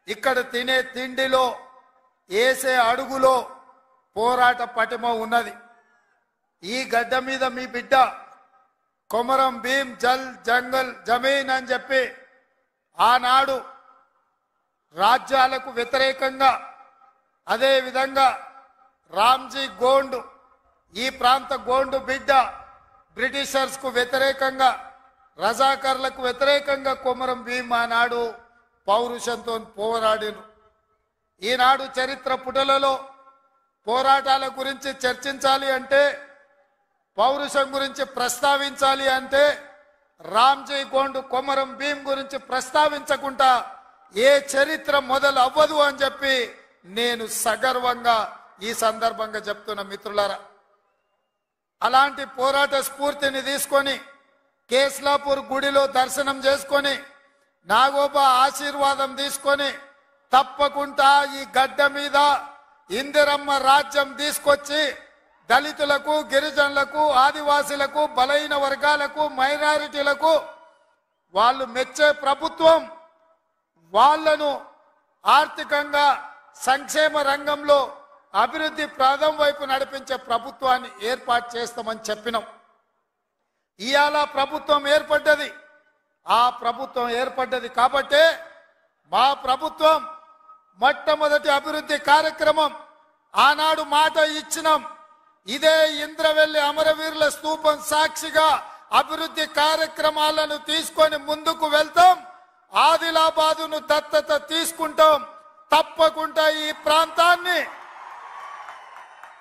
ఇక్కడ తినే తిండిలో వేసే అడుగులో పోరాట పటిమ ఉన్నది. ఈ గడ్డ మీద మీ బిడ్డ కొమరం భీం జల్ జంగల్ జమీన్ అని చెప్పి ఆనాడు రాజ్యాలకు వ్యతిరేకంగా, అదే విధంగా రామ్జీ గోండు ఈ ప్రాంత గోండు బిడ్డ బ్రిటిషర్స్ కు వ్యతిరేకంగా, రజాకర్లకు వ్యతిరేకంగా కొమరం భీం ఆనాడు పౌరుషంతో పోరాడిను. ఈనాడు చరిత్ర పుటలలో పోరాటాల గురించి చర్చించాలి అంటే, పౌరుషం గురించి ప్రస్తావించాలి అంటే రామ్జీ గోండు కొమరం భీం గురించి ప్రస్తావించకుండా ఏ చరిత్ర మొదలు అవ్వదు అని చెప్పి నేను సగర్వంగా ఈ సందర్భంగా చెప్తున్న మిత్రులారా. అలాంటి పోరాట స్ఫూర్తిని తీసుకొని కేస్లాపూర్ గుడిలో దర్శనం చేసుకొని నాగోబా ఆశీర్వాదం తీసుకొని తప్పకుండా ఈ గడ్డ మీద ఇందిరమ్మ రాజ్యం తీసుకొచ్చి దళితులకు, గిరిజనులకు, ఆదివాసీలకు, బలహీన వర్గాలకు, మైనారిటీలకు వాళ్ళు మెచ్చే ప్రభుత్వం, వాళ్లను ఆర్థికంగా సంక్షేమ రంగంలో అభివృద్ధి ప్రాంతం వైపు నడిపించే ప్రభుత్వాన్ని ఏర్పాటు చేస్తామని చెప్పినాం. ఇవాళ ప్రభుత్వం ఏర్పడ్డది. ఆ ప్రభుత్వం ఏర్పడ్డది కాబట్టే మా ప్రభుత్వం మొట్టమొదటి అభివృద్ధి కార్యక్రమం ఆనాడు మాట ఇచ్చినాం. ఇదే ఇంద్రవెల్లి అమరవీరుల స్తూపం సాక్షిగా అభివృద్ధి కార్యక్రమాలను తీసుకొని ముందుకు వెళ్తాం. ఆదిలాబాదును దత్తత తీసుకుంటాం. తప్పకుండా ఈ ప్రాంతాన్ని,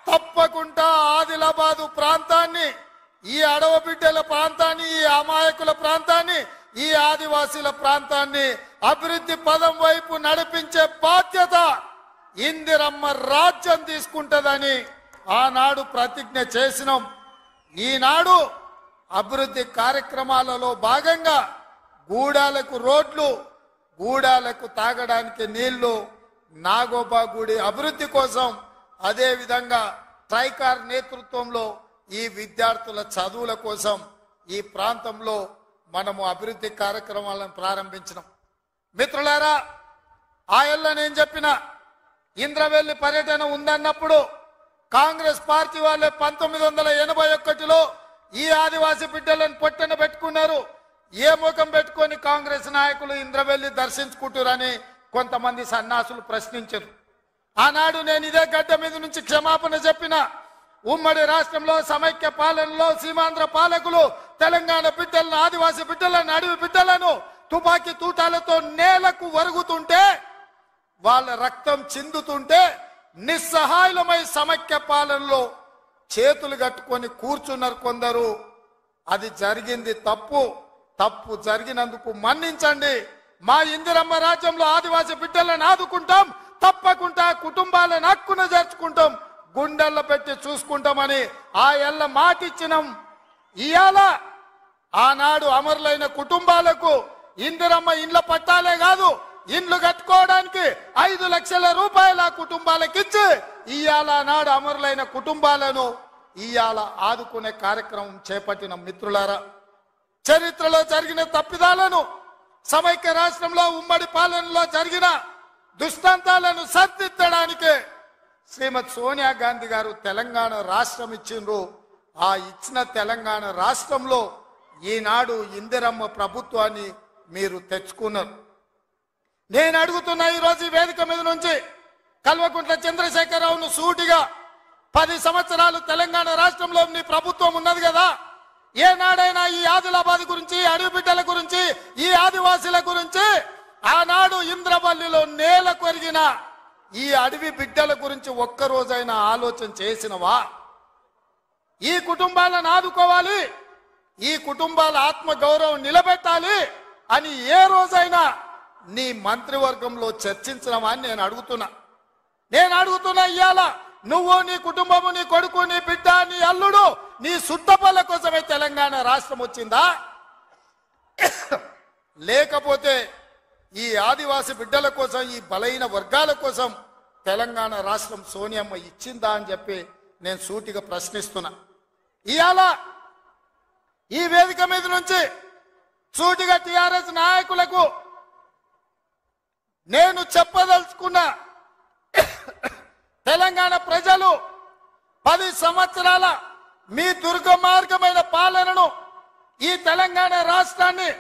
తప్పకుండా ఆదిలాబాదు ప్రాంతాన్ని, ఈ అడవ బిడ్డల ప్రాంతాన్ని, ఈ అమాయకుల ప్రాంతాన్ని, ఈ ఆదివాసీల ప్రాంతాన్ని అభివృద్ధి పదం వైపు నడిపించే బాధ్యత ఇందిరమ్మ రాజ్యం తీసుకుంటదని ఆనాడు ప్రతిజ్ఞ చేసినాం. ఈనాడు అభివృద్ధి కార్యక్రమాలలో భాగంగా గూడాలకు రోడ్లు, గూడాలకు తాగడానికి నీళ్లు, నాగోబా గుడి అభివృద్ధి కోసం, అదే విధంగా ట్రైకార్ నేతృత్వంలో ఈ విద్యార్థుల చదువుల కోసం ఈ ప్రాంతంలో మనము అభివృద్ధి కార్యక్రమాలను ప్రారంభించినాం. మిత్రులారా, ఆయల్ల నేను చెప్పిన ఇంద్రవెల్లి పర్యటన ఉందన్నప్పుడు కాంగ్రెస్ పార్టీ వాళ్ళే 1981లో ఈ ఆదివాసీ బిడ్డలను పొట్టన పెట్టుకున్నారు. ఏ ముఖం పెట్టుకొని కాంగ్రెస్ నాయకులు ఇంద్రవెల్లి దర్శించుకుంటారని కొంతమంది సన్నాసులు ప్రశ్నించారు. ఆనాడు నేను ఇదే గడ్డ మీద నుంచి క్షమాపణ చెప్పిన. ఉమ్మడి రాష్ట్రంలో సమైక్య పాలనలో సీమాంధ్ర పాలకులు తెలంగాణ బిడ్డలను, ఆదివాసీ బిడ్డలను, అడవి బిడ్డలను తుపాకీ తూటాలతో నేలకు వరుగుతుంటే, వాళ్ళ రక్తం చిందుతుంటే నిస్సహాయులమై సమైక్య పాలనలో చేతులు కట్టుకొని కూర్చున్నారు కొందరు. అది జరిగింది తప్పు. తప్పు జరిగినందుకు మన్నించండి. మా ఇందిరమ్మ రాజ్యంలో ఆదివాసీ బిడ్డలను ఆదుకుంటాం. తప్పకుండా కుటుంబాలను హక్కున చేర్చుకుంటాం, గుండెల్లో పెట్టి చూసుకుంటామని ఆ ఎల్ల మాటిచ్చినాం. ఇవాళ ఆనాడు అమరులైన కుటుంబాలకు ఇందిరమ్మ ఇండ్ల పట్టాలే కాదు, ఇండ్లు కట్టుకోవడానికి 5 లక్షల రూపాయల కుటుంబాలకు ఇచ్చి ఇవాళ నాడు అమరులైన కుటుంబాలను ఇవాళ ఆదుకునే కార్యక్రమం చేపట్టిన మిత్రులారా. చరిత్రలో జరిగిన తప్పిదాలను, సమైక్య రాష్ట్రంలో ఉమ్మడి పాలనలో జరిగిన దుష్టాంతాలను సరిదిద్దడానికే శ్రీమతి సోనియా గాంధీ గారు తెలంగాణ రాష్ట్రం ఇచ్చిండ్రు. ఆ ఇచ్చిన తెలంగాణ రాష్ట్రంలో ఈనాడు ఇందిరమ్మ ప్రభుత్వాన్ని మీరు తెచ్చుకున్నారు. నేను అడుగుతున్నా ఈరోజు ఈ వేదిక మీద నుంచి కల్వకుంట్ల చంద్రశేఖరరావును సూటిగా, 10 సంవత్సరాలు తెలంగాణ రాష్ట్రంలో నీ ప్రభుత్వం ఉన్నది కదా, ఏనాడైనా ఈ ఆదిలాబాద్ గురించి, అడవి బిడ్డల గురించి, ఈ ఆదివాసీల గురించి, ఆనాడు ఇంద్రవల్లిలో నేల కొరిగిన ఈ అడవి బిడ్డల గురించి ఒక్కరోజైనా ఆలోచన చేసినవా? ఈ కుటుంబాలను ఆదుకోవాలి, ఈ కుటుంబాల ఆత్మ గౌరవం నిలబెట్టాలి అని ఏ రోజైనా నీ మంత్రివర్గంలో చర్చించడమా అని నేను అడుగుతున్నా. ఇవాళ నువ్వు, నీ కుటుంబము, నీ కొడుకు, నీ బిడ్డ, నీ అల్లుడు, నీ సుట్టపల్ల కోసమే తెలంగాణ రాష్ట్రం వచ్చిందా? లేకపోతే ఈ ఆదివాసి బిడ్డల కోసం, ఈ బలహీన వర్గాల కోసం తెలంగాణ రాష్ట్రం సోనియమ్మ ఇచ్చిందా అని చెప్పి నేను సూటిగా ప్రశ్నిస్తున్నా. ఇవాళ ఈ వేదిక మీద నుంచి సూటిగా టిఆర్ఎస్ నాయకులకు నేను చెప్పదలుచుకున్న తెలంగాణ ప్రజలు 10 సంవత్సరాల మీ దుర్గమార్గమైన పాలనను, ఈ తెలంగాణ రాష్ట్రాన్ని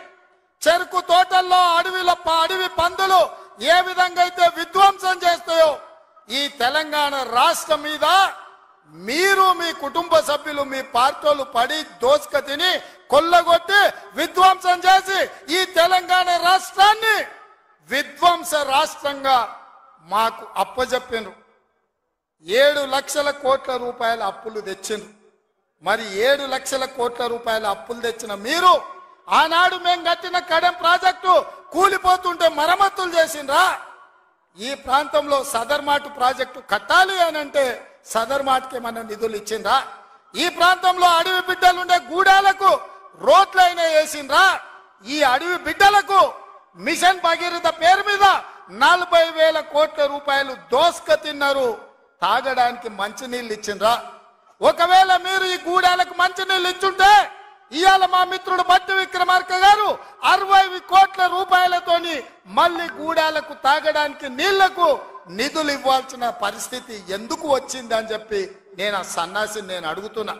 చెరుకు తోటల్లో అడవి పందులు ఏ విధంగా అయితే విధ్వంసం చేస్తాయో ఈ తెలంగాణ రాష్ట్రం మీద మీరు మీ కుటుంబ సభ్యులు మీ పార్టీలు పడి దోసుక తిని కొల్లగొట్టి విధ్వంసం చేసి ఈ తెలంగాణ రాష్ట్రాన్ని విధ్వంస రాష్ట్రంగా మాకు అప్పజెప్పినారు. 7 లక్షల కోట్ల రూపాయల అప్పులు తెచ్చిండ్రు. మరి 7 లక్షల కోట్ల రూపాయల అప్పులు తెచ్చిన మీరు ఆనాడు మేము కట్టిన కడెం ప్రాజెక్టు కూలిపోతుంటే మరమ్మతులు చేసిండ్రా? ఈ ప్రాంతంలో సదర్మాటు ప్రాజెక్టు కట్టాలి అని అంటే సదర్మాటుకి ఏమన్నా నిధులు ఇచ్చిండ్రా? ఈ ప్రాంతంలో అడవి బిడ్డలుండే గూడాలకు రోడ్లైనా వేసిండ్రా? ఈ అడవి బిడ్డలకు మిషన్ భగీరథ పేరు మీద 40,000 కోట్ల రూపాయలు దోసుక తిన్నారు. తాగడానికి మంచినీళ్ళు ఇచ్చిండ్రా? ఒకవేళ మీరు ఈ గూడాలకు మంచినీళ్ళు ఇచ్చుంటే ఇవాళ మా మిత్రుడు బట్టి విక్రమార్క గారు 60 కోట్ల రూపాయలతోని మళ్ళీ గూడాలకు తాగడానికి నీళ్లకు నిధులు ఇవ్వాల్సిన పరిస్థితి ఎందుకు వచ్చింది అని చెప్పి నేను ఆ సన్నాసిని నేను అడుగుతున్నా.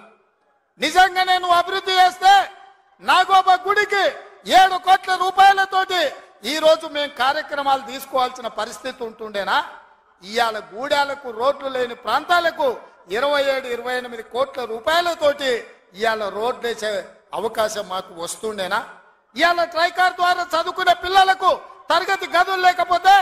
నిజంగా నేను అభివృద్ధి చేస్తే నాగోబా గుడికి 7 కోట్ల రూపాయలతోటి ఈ రోజు మేము కార్యక్రమాలు తీసుకోవాల్సిన పరిస్థితి ఉంటుండేనా? ఇవాళ గూడాలకు రోడ్లు లేని ప్రాంతాలకు 27-28 కోట్ల రూపాయలతోటి ఇవాళ రోడ్లు వేసే అవకాశం మాకు వస్తుండేనా? ఇవాళ ట్రైకార్ ద్వారా చదువుకునే పిల్లలకు తరగతి గదులు లేకపోతే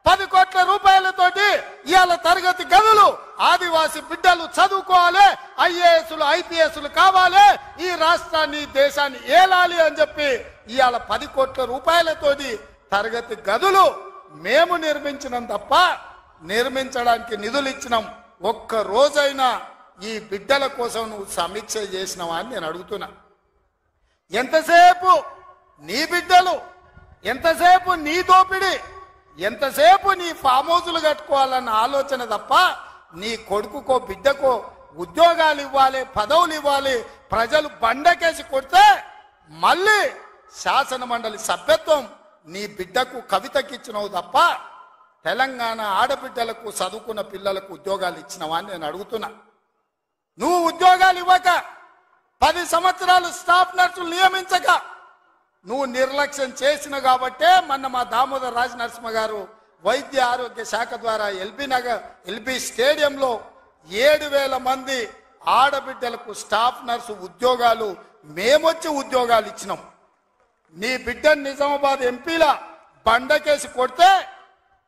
10 కోట్ల రూపాయలతోటి ఇవాళ తరగతి గదులు ఆదివాసి బిడ్డలు చదువుకోవాలి, ఐఏఎస్లు ఐపీఎస్లు కావాలి, ఈ రాష్ట్రాన్ని దేశాన్ని ఏలాలి అని చెప్పి ఇవాళ 10 కోట్ల రూపాయలతోటి తరగతి గదులు మేము నిర్మించినాం తప్ప నిర్మించడానికి నిధులు ఇచ్చినాం. ఒక్క రోజైనా ఈ బిడ్డల కోసం నువ్వు సమీక్ష చేసినావా అని నేను అడుగుతున్నా. ఎంతసేపు నీ బిడ్డలు, ఎంతసేపు నీ దోపిడి, ఎంతసేపు నీ ఫామ్ హౌజులు కట్టుకోవాలన్న ఆలోచన తప్ప నీ కొడుకుకో బిడ్డకో ఉద్యోగాలు ఇవ్వాలి, పదవులు ఇవ్వాలి, ప్రజలు బండకేసి కొడితే మళ్ళీ శాసన మండలి సభ్యత్వం నీ బిడ్డకు కవితకి ఇచ్చినవు తప్ప తెలంగాణ ఆడబిడ్డలకు చదువుకున్న పిల్లలకు ఉద్యోగాలు ఇచ్చినవా అని నేను అడుగుతున్నా. నువ్వు ఉద్యోగాలు ఇవ్వక 10 సంవత్సరాలు స్టాఫ్ నర్సులు నియమించక నువ్వు నిర్లక్ష్యం చేసిన కాబట్టే మొన్న మా దామోదర్ రాజ నరసింహ గారు వైద్య ఆరోగ్య శాఖ ద్వారా ఎల్బీ స్టేడియంలో 7,000 మంది ఆడబిడ్డలకు స్టాఫ్ నర్సు ఉద్యోగాలు మేమొచ్చి ఉద్యోగాలు ఇచ్చినాం. నీ బిడ్డను నిజామాబాద్ ఎంపీల బండకేసి కొడితే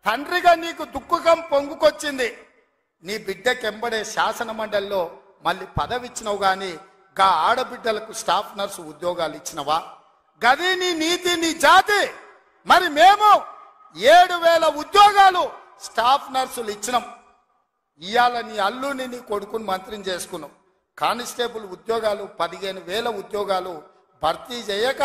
తండ్రిగా నీకు దుఃఖం పొంగుకొచ్చింది. నీ బిడ్డకెంబడే శాసన మండలిలో మళ్ళీ పదవి ఇచ్చినవు గాని గా ఆడబిడ్డలకు స్టాఫ్ నర్సు ఉద్యోగాలు ఇచ్చినవా? గది నీ నీతి, నీ జాతి. మరి మేము 7,000 ఉద్యోగాలు స్టాఫ్ నర్సులు ఇచ్చినాం. ఇవాళ నీ అల్లుని నీ కొడుకుని మంత్రిని చేసుకున్నాం. కానిస్టేబుల్ ఉద్యోగాలు 15,000 ఉద్యోగాలు భర్తీ చేయక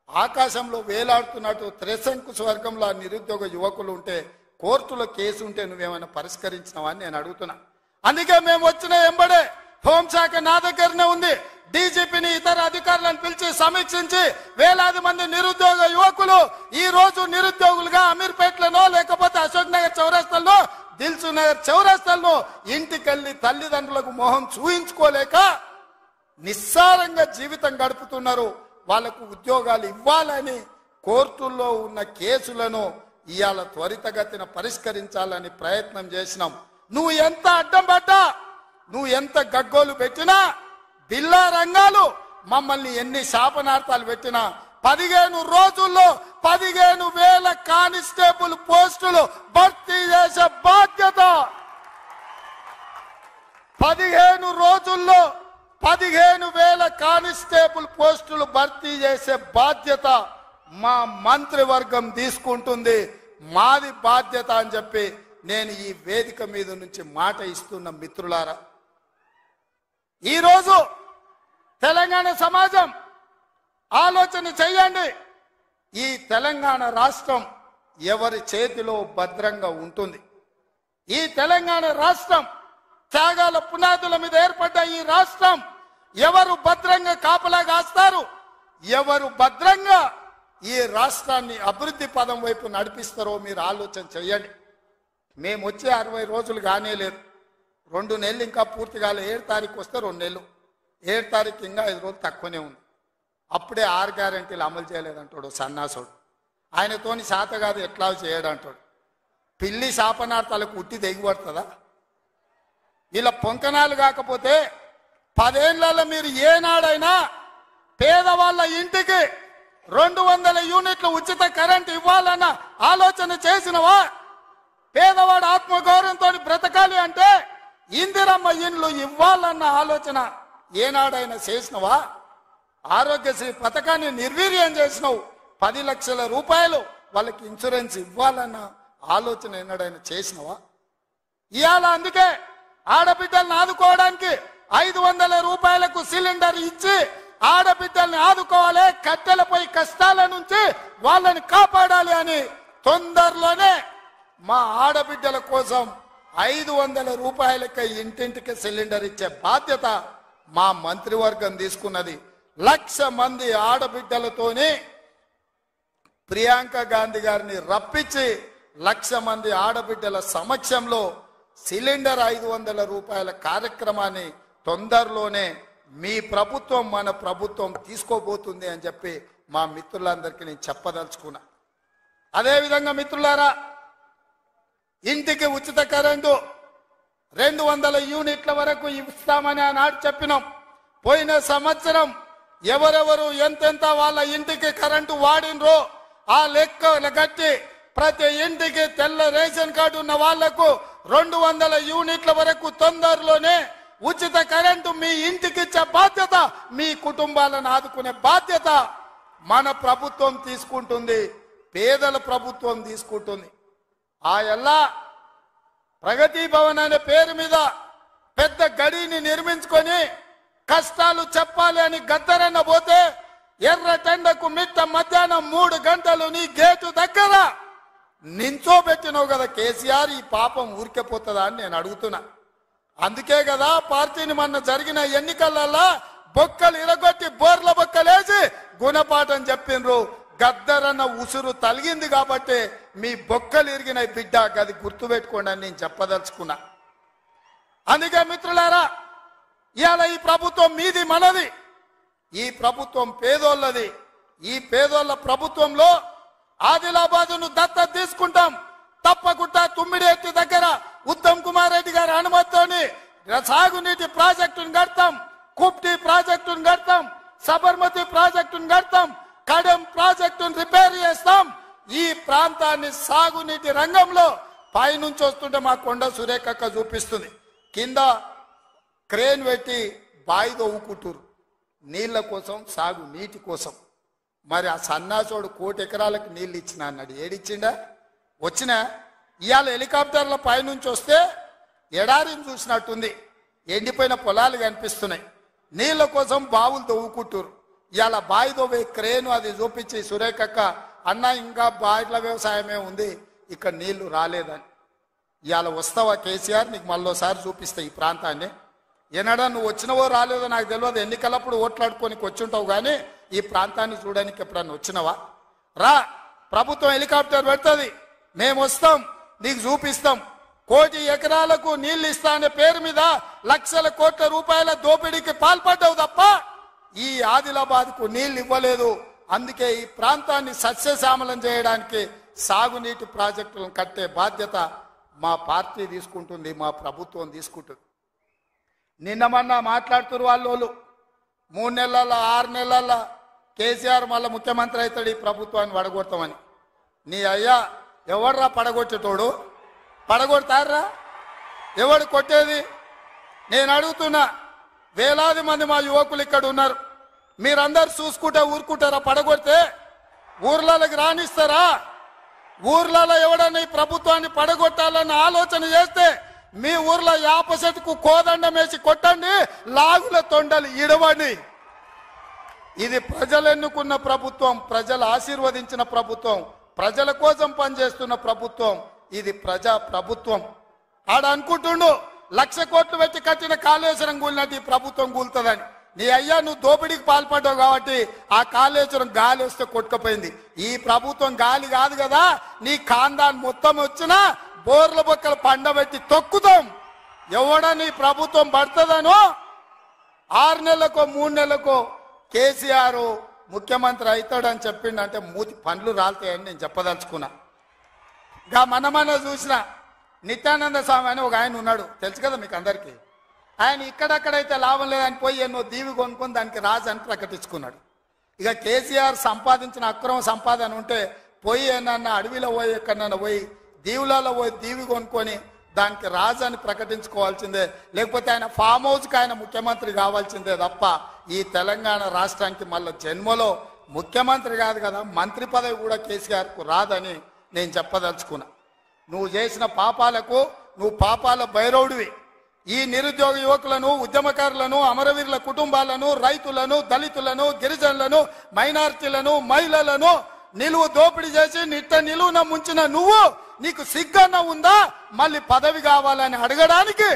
ఆకాశంలో వేలాడుతున్నట్టు త్రిశంకు స్వర్గంలో నిరుద్యోగ యువకులు ఉంటే కోర్టులో కేసు ఉంటే నువ్వేమైనా పరిష్కరించినావా అని నేను అడుగుతున్నా. అందుకే మేము వచ్చిన ఎంబడే హోంశాఖ నా దగ్గరనే ఉంది. డీజీపీని ఇతర అధికారులను పిలిచి సమీక్షించి వేలాది మంది నిరుద్యోగ యువకులు ఈ రోజు నిరుద్యోగులుగా అమీర్పేటలోనో లేకపోతే అశోక్ నగర్ చౌరస్తాల్లో, దిల్సు నగర్ చౌరస్తాల్లో ఇంటికెళ్ళి తల్లిదండ్రులకు మొహం చూయించుకోలేక నిస్సారంగా జీవితం గడుపుతున్నారు. వాళ్లకు ఉద్యోగాలు ఇవ్వాలని కోర్టుల్లో ఉన్న కేసులను ఇవాళ త్వరితగతిన పరిష్కరించాలని ప్రయత్నం చేసినాం. నువ్వు ఎంత అడ్డం పడ్డా, నువ్వు ఎంత గగ్గోలు పెట్టినా, బిల్లా రంగాలు మమ్మల్ని ఎన్ని శాపనార్థాలు పెట్టినా 15 రోజుల్లో 15,000 కానిస్టేబుల్ పోస్టులు భర్తీ చేసే బాధ్యత, 15 రోజుల్లో 15,000 కానిస్టేబుల్ పోస్టులు భర్తీ చేసే బాధ్యత మా మంత్రివర్గం తీసుకుంటుంది. మాది బాధ్యత అని చెప్పి నేను ఈ వేదిక మీద నుంచి మాట ఇస్తున్న మిత్రులారా, ఈరోజు తెలంగాణ సమాజం ఆలోచన చెయ్యండి. ఈ తెలంగాణ రాష్ట్రం ఎవరి చేతిలో భద్రంగా ఉంటుంది? ఈ తెలంగాణ రాష్ట్రం త్యాగాల పునాదుల మీద ఏర్పడ్డ ఈ రాష్ట్రం ఎవరు భద్రంగా కాపలా కాస్తారు? ఎవరు భద్రంగా ఈ రాష్ట్రాన్ని అభివృద్ధి పదం వైపు నడిపిస్తారో మీరు ఆలోచన చేయండి. మేము వచ్చే 60 రోజులు కానే లేదు, 2 నెలలు ఇంకా పూర్తి కాలే. 7 తారీఖు వస్తే 2 నెలలు, 7 తారీఖు ఇంకా 5 రోజులు తక్కువనే ఉంది. అప్పుడే 6 గ్యారెంటీలు అమలు చేయలేదంటాడు సన్నాసుడు. ఆయనతోని శాత కాదు ఎట్లా చేయడంటాడు. పిల్లి శాపనార్థాలకు ఉట్టి దిగిపడుతుందా? ఇలా పొంకనాలు కాకపోతే 10 ఏళ్లలో మీరు ఏనాడైనా పేదవాళ్ళ ఇంటికి 200 యూనిట్లు ఉచిత కరెంట్ ఇవ్వాలన్న ఆలోచన చేసినవా? పేదవాడు ఆత్మగౌరవంతో బ్రతకాలి అంటే ఇందిరమ్మ ఇండ్లు ఇవ్వాలన్న ఆలోచన ఏనాడైనా చేసినవా? ఆరోగ్యశ్రీ పథకాన్ని నిర్వీర్యం చేసినావు. 10 లక్షల రూపాయలు వాళ్ళకి ఇన్సూరెన్స్ ఇవ్వాలన్న ఆలోచన ఏనాడైనా చేసినవా? ఇవాళ అందుకే ఆడబిడ్డల్ని ఆదుకోవడానికి 500 రూపాయలకు సిలిండర్ ఇచ్చి ఆడబిడ్డల్ని ఆదుకోవాలి, కట్టెలపై కష్టాల నుంచి వాళ్ళని కాపాడాలి అని తొందరలోనే మా ఆడబిడ్డల కోసం 500 రూపాయలకి ఇంటింటికి సిలిండర్ ఇచ్చే బాధ్యత మా మంత్రివర్గం తీసుకున్నది. 1,00,000 మంది ఆడబిడ్డలతోని ప్రియాంక గాంధీ గారిని రప్పించి 1,00,000 మంది ఆడబిడ్డల సమక్షంలో సిలిండర్ 500 రూపాయల కార్యక్రమాన్ని తొందరలోనే మీ ప్రభుత్వం మన ప్రభుత్వం తీసుకోబోతుంది అని చెప్పి మా మిత్రులందరికీ నేను చెప్పదలుచుకున్నా. అదేవిధంగా మిత్రులారా, ఇంటికి ఉచిత కరెంటు 200 యూనిట్ల వరకు ఇస్తామని ఆనాడు చెప్పినాం. పోయిన సంవత్సరం ఎవరెవరు ఎంతెంత వాళ్ళ ఇంటికి కరెంటు వాడినరో ఆ లెక్కలు కట్టి ప్రతి ఇంటికి తెల్ల రేషన్ కార్డు ఉన్న వాళ్లకు 200 యూనిట్ల వరకు తొందరలోనే ఉచిత కరెంటు మీ ఇంటికి ఇచ్చే బాధ్యత, మీ కుటుంబాలను ఆదుకునే బాధ్యత మన ప్రభుత్వం తీసుకుంటుంది, పేదల ప్రభుత్వం తీసుకుంటుంది. ఆ ఎల్లా ప్రగతి భవన్ అనే పేరు మీద పెద్ద గడిని నిర్మించుకొని కష్టాలు చెప్పాలి అని గద్దరన్న పోతే ఎర్రటెండకు మిట్ట మధ్యాహ్నం 3 గంటలు నీ గేటు దగ్గర నించోబెట్టినావు కదా కేసీఆర్. ఈ పాపం ఊరికెపోతుందా అని నేను అడుగుతున్నా. అందుకే కదా పార్టీని మొన్న జరిగిన ఎన్నికలలో బొక్కలు ఇరగొట్టి బోర్ల బొక్కలేసి గుణపాఠం చెప్పిండ్రు. గద్దరన్న ఉసురు తలిగింది కాబట్టి మీ బొక్కలు ఇరిగిన బిడ్డ, అది గుర్తుపెట్టుకోండి అని నేను చెప్పదలుచుకున్నా. అందుకే మిత్రులారా, ఇవాళ ఈ ప్రభుత్వం మీది మనది, ఈ ప్రభుత్వం పేదోళ్ళది. ఈ పేదోళ్ళ ప్రభుత్వంలో ఆదిలాబాదును దత్తత తీసుకుంటాం. తప్పకుండా తుమ్మిడిఎట్టి దగ్గర ఉత్తమ్ కుమార్ రెడ్డి గారి అనుమతితోని సాగునీటి ప్రాజెక్టును కడతాం, కుప్టి ప్రాజెక్టును కడతాం, సబర్మతి ప్రాజెక్టును కడతాం, కడెం ప్రాజెక్టును రిపేర్ చేస్తాం. ఈ ప్రాంతాన్ని సాగునీటి రంగంలో పైనుంచి వస్తుంటే మా కొండ సురేఖక్క చూపిస్తుంది, కింద క్రేన్ పెట్టి బాయి తవ్వుకుంటారు నీళ్ల కోసం, సాగు నీటి కోసం. మరి ఆ సన్నాసోడు 1 కోటి ఎకరాలకు నీళ్ళు ఇచ్చిన అన్నాడు. ఏడిచ్చిండా? వచ్చినా ఇవాళ హెలికాప్టర్ల పైనుంచి వస్తే ఎడారిని చూసినట్టుంది, ఎండిపోయిన పొలాలు కనిపిస్తున్నాయి. నీళ్ల కోసం బావులు తవ్వుకుంటారు. ఇవాళ బావి తవ్వే క్రేను అది చూపించి సురేఖక్క అన్న ఇంకా బాయిల వ్యవసాయమే ఉంది, ఇక్కడ నీళ్లు రాలేదని. ఇవాళ వస్తావా కేసీఆర్? నీకు మళ్ళోసారి చూపిస్తా ఈ ప్రాంతాన్ని. ఏనాడా నువ్వు వచ్చినవో రాలేదో నాకు తెలియదు, ఎన్నికలప్పుడు ఓట్లాడుకోనికి వచ్చుంటావు, కానీ ఈ ప్రాంతాన్ని చూడడానికి ఎప్పుడన్నా వచ్చినవా? రా, ప్రభుత్వం హెలికాప్టర్ పెడుతుంది, మేము వస్తాం, నీకు చూపిస్తాం. 1 కోటి ఎకరాలకు నీళ్లు ఇస్తా అనే పేరు మీద లక్షల కోట్ల రూపాయల దోపిడీకి పాల్పడ్డావు తప్ప ఈ ఆదిలాబాద్కు నీళ్లు ఇవ్వలేదు. అందుకే ఈ ప్రాంతాన్ని సస్యశ్యామలం చేయడానికి సాగునీటి ప్రాజెక్టులను కట్టే బాధ్యత మా పార్టీ తీసుకుంటుంది, మా ప్రభుత్వం తీసుకుంటుంది. నిన్న మొన్న మాట్లాడుతున్నారు వాళ్ళు 3 నెలల 6 నెలల కేసీఆర్ మళ్ళీ ముఖ్యమంత్రి అవుతాడు, ఈ ప్రభుత్వాన్ని పడగొడతామని. నీ అయ్యా ఎవడ్రా పడగొట్టేటోడు? పడగొడతారా? ఎవడు కొట్టేది? నేను అడుగుతున్నా, వేలాది మంది మా యువకులు ఇక్కడ ఉన్నారు, మీరందరు చూసుకుంటే ఊరుకుంటారా? పడగొడితే ఊర్లకి రానిస్తారా? ఊర్లలో ఎవడన్నా ఈ ప్రభుత్వాన్ని పడగొట్టాలన్న ఆలోచన చేస్తే మీ ఊర్లో యాప చెట్టుకు కోదండం వేసి కొట్టండి, లాగుల తొండలు ఇడవండి. ఇది ప్రజలు ఎన్నుకున్న ప్రభుత్వం, ప్రజలు ఆశీర్వదించిన ప్రభుత్వం, ప్రజల కోసం పనిచేస్తున్న ప్రభుత్వం. ఇది ప్రజా ప్రభుత్వం. ఆడ అనుకుంటుండు 1,00,000 కోట్లు పెట్టి కట్టిన కాళేశ్వరం కూలినట్టు ఈ ప్రభుత్వం కూలుతుందని. నీ అయ్యా నువ్వు దోపిడీకి పాల్పడ్డావు కాబట్టి ఆ కాళేశ్వరం గాలి వస్తే కొట్టుకుపోయింది. ఈ ప్రభుత్వం గాలి కాదు కదా, నీ ఖాందాన్ మొత్తం వచ్చినా బోర్ల బొక్కలు పండబెట్టి తొక్కుతాం. ఎవడని ప్రభుత్వం పడుతుందనో 6 నెలలకో 3 నెలలకో కేసీఆర్ ముఖ్యమంత్రి అవుతాడని చెప్పిండంటే మూతి పండ్లు రాలుతాయని నేను చెప్పదలుచుకున్నా. గా మన చూసిన నిత్యానంద స్వామి అని ఒక ఆయన ఉన్నాడు, తెలుసు కదా మీకు అందరికీ. ఆయన ఇక్కడక్కడైతే లాభం లేదని పోయి ఎన్నో దీవి కొనుక్కొని దానికి రాజు అని ప్రకటించుకున్నాడు. ఇక కేసీఆర్ సంపాదించిన అక్రమ సంపాదన ఉంటే పోయి ఏమన్నా అడవిలో పోయి ఎక్కడన్నా పోయి దీవులలో పోయి దీవి కొనుక్కొని దానికి రాజు అని ప్రకటించుకోవాల్సిందే, లేకపోతే ఆయన ఫామ్ హౌస్కి ఆయన ముఖ్యమంత్రి కావాల్సిందే తప్ప ఈ తెలంగాణ రాష్ట్రానికి మళ్ళీ జన్మలో ముఖ్యమంత్రి కాదు కదా, మంత్రి పదవి కూడా కేసీఆర్కు రాదని నేను చెప్పదలుచుకున్నా. నువ్వు చేసిన పాపాలకు నువ్వు పాపాల భైరవుడివి. ఈ నిరుద్యోగ యువకులను, ఉద్యమకారులను, అమరవీరుల కుటుంబాలను, రైతులను, దళితులను, గిరిజనులను, మైనారిటీలను, మహిళలను నిలువు దోపిడీ చేసి నిలువున ముంచిన నువ్వు, నీకు సిగ్గన్న ఉందా మళ్ళీ పదవి కావాలని అడగడానికి?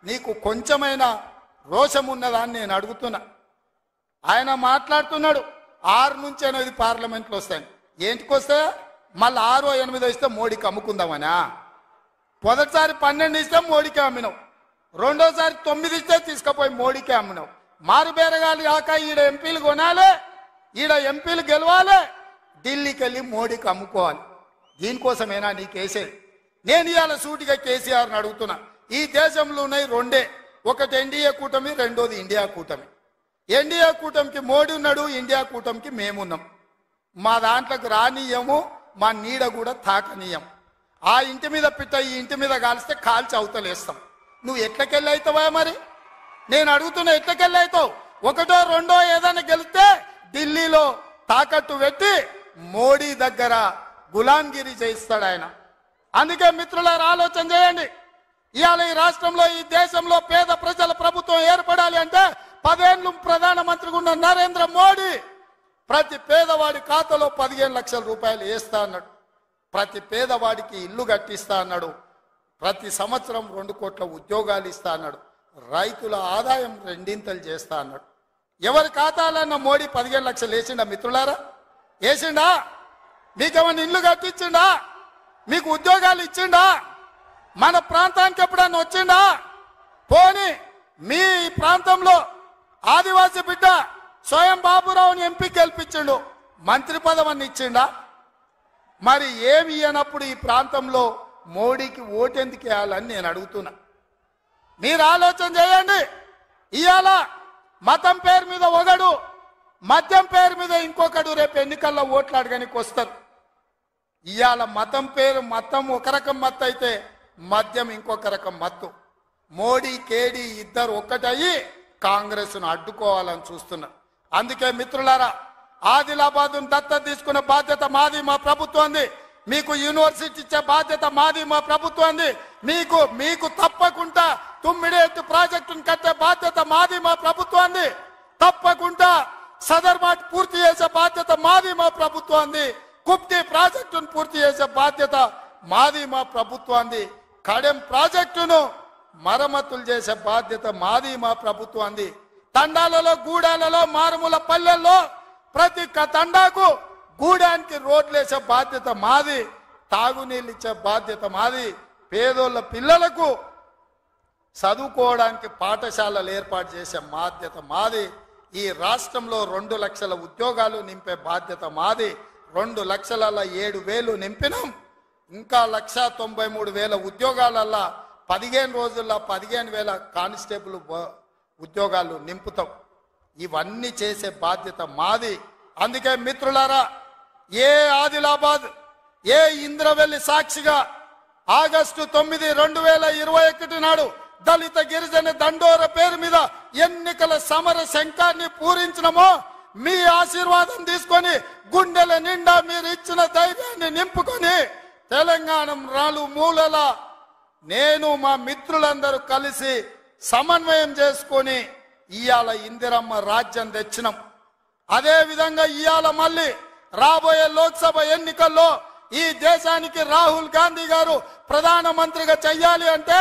నీకు కొంచెమైనా రోషం ఉన్నదా అని నేను అడుగుతున్నా. ఆయన మాట్లాడుతున్నాడు 6 నుంచి 8 పార్లమెంట్లు వస్తాయి. ఏంటికి వస్తే మళ్ళీ 6 or 8 ఇస్తే మోడీకి అమ్ముకుందామనా? మొదటిసారి 12 ఇస్తే మోడీకే అమ్మినావు, రెండోసారి 9 ఇస్తే తీసుకుపోయి మోడీకే అమ్మినావు. మారు బేరగాలి కాక ఈడ ఎంపీలు కొనాలి, ఈడ ఎంపీలు గెలవాలి, ఢిల్లీకి వెళ్ళి మోడీకి అమ్ముకోవాలి. దీనికోసమేనా నీకేసేది? నేను ఇవాళ సూటిగా కేసీఆర్ని అడుగుతున్నా. ఈ దేశంలో ఉన్నాయి 2, ఒకటి ఎన్డీఏ కూటమి, రెండోది ఇండియా కూటమి. ఎన్డీఏ కూటమికి మోడీ ఉన్నాడు, ఇండియా కూటమికి మేమున్నాం. మా దాంట్లోకి రానీయము, మా నీడ కూడా తాకనీయం. ఆ ఇంటి మీద పిట్ట ఈ ఇంటి మీద కాలిస్తే కాల్చి అవతలేస్తాం. నువ్వు ఎట్లకెళ్ళి అవుతావా? మరి నేను అడుగుతున్నా, ఎట్లకెళ్ళి అవుతావు? 1, 2 ఏదైనా గెలిస్తే ఢిల్లీలో తాకట్టు పెట్టి మోడీ దగ్గర గులాంగిరి చేయిస్తాడు ఆయన. అందుకే మిత్రులారా ఆలోచన చేయండి. ఇవాళ ఈ రాష్ట్రంలో, ఈ దేశంలో పేద ప్రజల ప్రభుత్వం ఏర్పడాలి అంటే 10 ఏళ్ళు ప్రధానమంత్రిగా ఉన్న నరేంద్ర మోడీ ప్రతి పేదవాడి ఖాతాలో 15 లక్షల రూపాయలు వేస్తా అన్నాడు. ప్రతి పేదవాడికి ఇల్లు కట్టిస్తా అన్నాడు. ప్రతి సంవత్సరం 2 కోట్ల ఉద్యోగాలు ఇస్తా అన్నాడు. రైతుల ఆదాయం 2 చేస్తా అన్నాడు. ఎవరి ఖాతాలన్న మోడీ 15 లక్షలు వేసిండా మిత్రులారా? వేసిండా? మీకేమన్నా ఇల్లు కట్టించిండా? మీకు ఉద్యోగాలు ఇచ్చిండా? మన ప్రాంతానికి ఎప్పుడన్నా వచ్చిండా? పోనీ మీ ప్రాంతంలో ఆదివాసీ బిడ్డ స్వయం బాబురావుని ఎంపీ గెలిపించిండు, మంత్రి పదవిని ఇచ్చిండా? మరి ఏమి ఇయ్యనప్పుడు ఈ ప్రాంతంలో మోడీకి ఓటెందుకు వేయాలని నేను అడుగుతున్నా. మీరు ఆలోచన చేయండి. ఇవాళ మతం పేరు మీద ఒకడు, మద్యం పేరు మీద ఇంకొకడు రేపు ఎన్నికల్లో ఓట్లు అడగడానికి వస్తారు. ఇవాళ మతం ఒక రకం మత్తు అయితే మద్యం ఇంకొక రకం మత్తు. మోడీ కేడీ ఇద్దరు ఒక్కటయ్యి కాంగ్రెస్ను అడ్డుకోవాలని చూస్తున్నారు. అందుకే మిత్రులారా, ఆదిలాబాద్ను దత్తత తీసుకునే బాధ్యత మాది, మా ప్రభుత్వంది. మీకు యూనివర్సిటీ ఇచ్చే బాధ్యత మాది, మా ప్రభుత్వంది. మీకు తప్పకుండా తుమ్మిడేట్టు ప్రాజెక్టును కట్టే బాధ్యత మాది, మా ప్రభుత్వంది. తప్పకుండా సదర్మాట్ పూర్తి చేసే బాధ్యత మాది, మా ప్రభుత్వంది. కుప్తి ప్రాజెక్టును పూర్తి చేసే బాధ్యత మాది, మా ప్రభుత్వంది. కడెం ప్రాజెక్టును మరమ్మతులు చేసే బాధ్యత మాది, మా ప్రభుత్వంది. తండాలలో, గూడాలలో, మారుమూల పల్లెల్లో ప్రతి తండాకు గూడానికి రోడ్లు వేసే బాధ్యత మాది. తాగునీళ్ళు ఇచ్చే బాధ్యత మాది. పేదోళ్ళ పిల్లలకు చదువుకోవడానికి పాఠశాలలు ఏర్పాటు చేసే బాధ్యత మాది. ఈ రాష్ట్రంలో 2 లక్షల ఉద్యోగాలు నింపే బాధ్యత మాది. 2,07,000 నింపినాం. ఇంకా 1,93,000 ఉద్యోగాలల్లా 15 రోజుల్లో 15,000 కానిస్టేబుల్ ఉద్యోగాలు నింపుతాం. ఇవన్నీ చేసే బాధ్యత మాది. అందుకే మిత్రులారా, ఏ ఆదిలాబాద్, ఏ ఇంద్రవెల్లి సాక్షిగా ఆగస్టు 9, 2021 నాడు దళిత గిరిజన దండోర పేరు మీద ఎన్నికల సమర శంఖాన్ని పూరించినమో, మీ ఆశీర్వాదం తీసుకొని గుండెల నిండా మీరు ఇచ్చిన ధైర్యాన్ని నింపుకొని తెలంగాణ మూలల నేను మా మిత్రులందరూ కలిసి సమన్వయం చేసుకొని ఇవాళ ఇందిరమ్మ రాజ్యం తెచ్చినాం. అదే విధంగా ఇవాళ మళ్ళీ రాబోయే లోక్సభ ఎన్నికల్లో ఈ దేశానికి రాహుల్ గాంధీ గారు ప్రధానమంత్రిగా చెయ్యాలి అంటే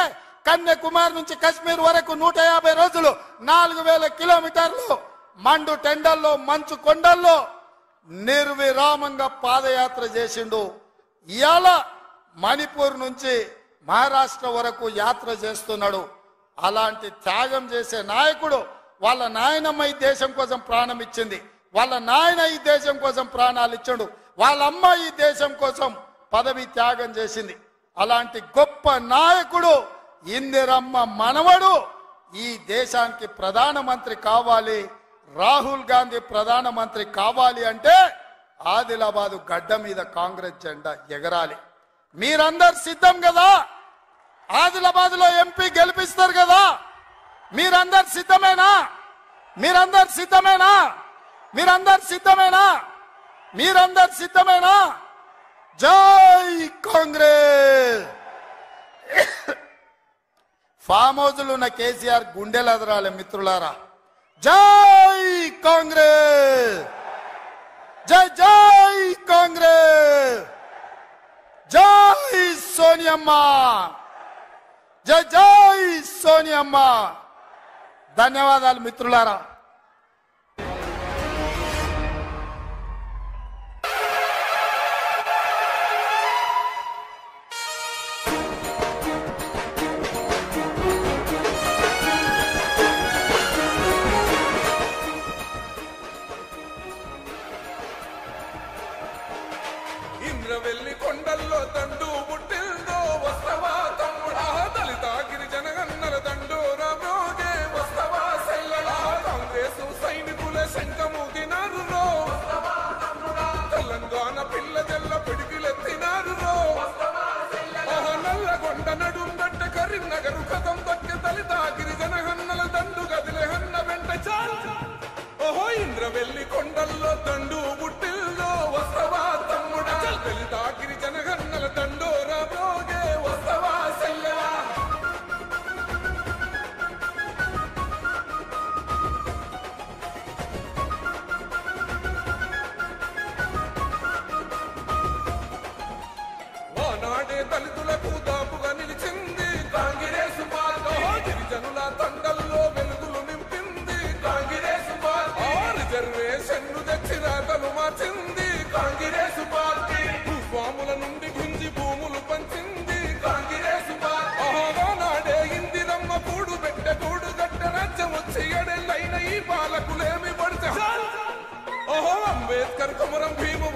కన్యాకుమారి నుంచి కశ్మీర్ వరకు 150 రోజులు 4,000 కిలోమీటర్లు మండు టెండల్లో మంచు కొండల్లో నిర్విరామంగా పాదయాత్ర చేసిండు. ఇవాళ మణిపూర్ నుంచి మహారాష్ట్ర వరకు యాత్ర చేస్తున్నాడు. అలాంటి త్యాగం చేసే నాయకుడు, వాళ్ళ నాయనమ్మ ఈ దేశం కోసం ప్రాణం ఇచ్చింది, వాళ్ళ నాయన ఈ దేశం కోసం ప్రాణాలు ఇచ్చాడు, వాళ్ళ అమ్మ ఈ దేశం కోసం పదవి త్యాగం చేసింది. అలాంటి గొప్ప నాయకుడు ఇందిరమ్మ మనవడు ఈ దేశానికి ప్రధానమంత్రి కావాలి, రాహుల్ గాంధీ ప్రధానమంత్రి కావాలి అంటే ఆదిలాబాద్ గడ్డ మీద కాంగ్రెస్ జెండా ఎగరాలి. మీరందరు సిద్ధం కదా? ఆదిలాబాద్ లో ఎంపీ గెలిపిస్తారు కదా? మీరందరు సిద్ధమేనా? మీరందరు సిద్ధమేనా? మీరందరు సిద్ధమేనా? మీరందరు సిద్ధమేనా? జై కాంగ్రెస్. ఫామ్ హౌస్లు ఉన్న కేసీఆర్ గుండెలు అదరాలి మిత్రులారా. జై కాంగ్రెస్, జై జై కాంగ్రెస్, జై సోనియమ్మ, జై జై సోనియమ్మ. ధన్యవాదాలు మిత్రులారా. ఇంద్రవెల్లి కొండల్లో దండు పుట్టిందో వస్తవా తమ్ముడా, దళిత గిరిజన గన్నల దండోరా బ్రోగే వస్తవా సెల్లడా, కాంగ్రెస్ సైనికుల శంఖమూగినారు రో, తెలంగాణ పిల్ల జల్ల పిడికిలెత్తినారు రో, నల్లగొండ నడుంబెట్ట కరీంనగర్ కథం దొక్కి దళిత గిరిజన గన్నల దండు గదిలే హన్న వెంట చాలు. ఓహో ఇంద్రవెల్లి కొండల్లో దండు పుట్టిందో వస్తవా తమ్ముడా, దళిత గిరిజన గన్నల దండోరా బ్రోగే వస్తవా సెల్లడా. ఆనాడే దళితులకు దాపుగా నిలిచింది కాంగ్రెస్ పార్టీ, గిరిజనుల తండల్లో వెలుగులు నింపింది కాంగ్రెస్ పార్టీ, రిజర్వేషన్లు తెచ్చి రాతలు మార్చింది కాంగ్రెస్ పార్టీ, భూస్వాముల నుండి గుంజి భూములు పంచింది కాంగ్రెస్ పార్టీ, ఆనాడే ఇందిరమ్మ కూడు పెట్టె కూడు గట్ట రాజ్యం వచ్చి ఎడెళ్ళైన ఈ పాలకులేమి పడితే, ఓహో అంబేద్కర్ కుమరం భీము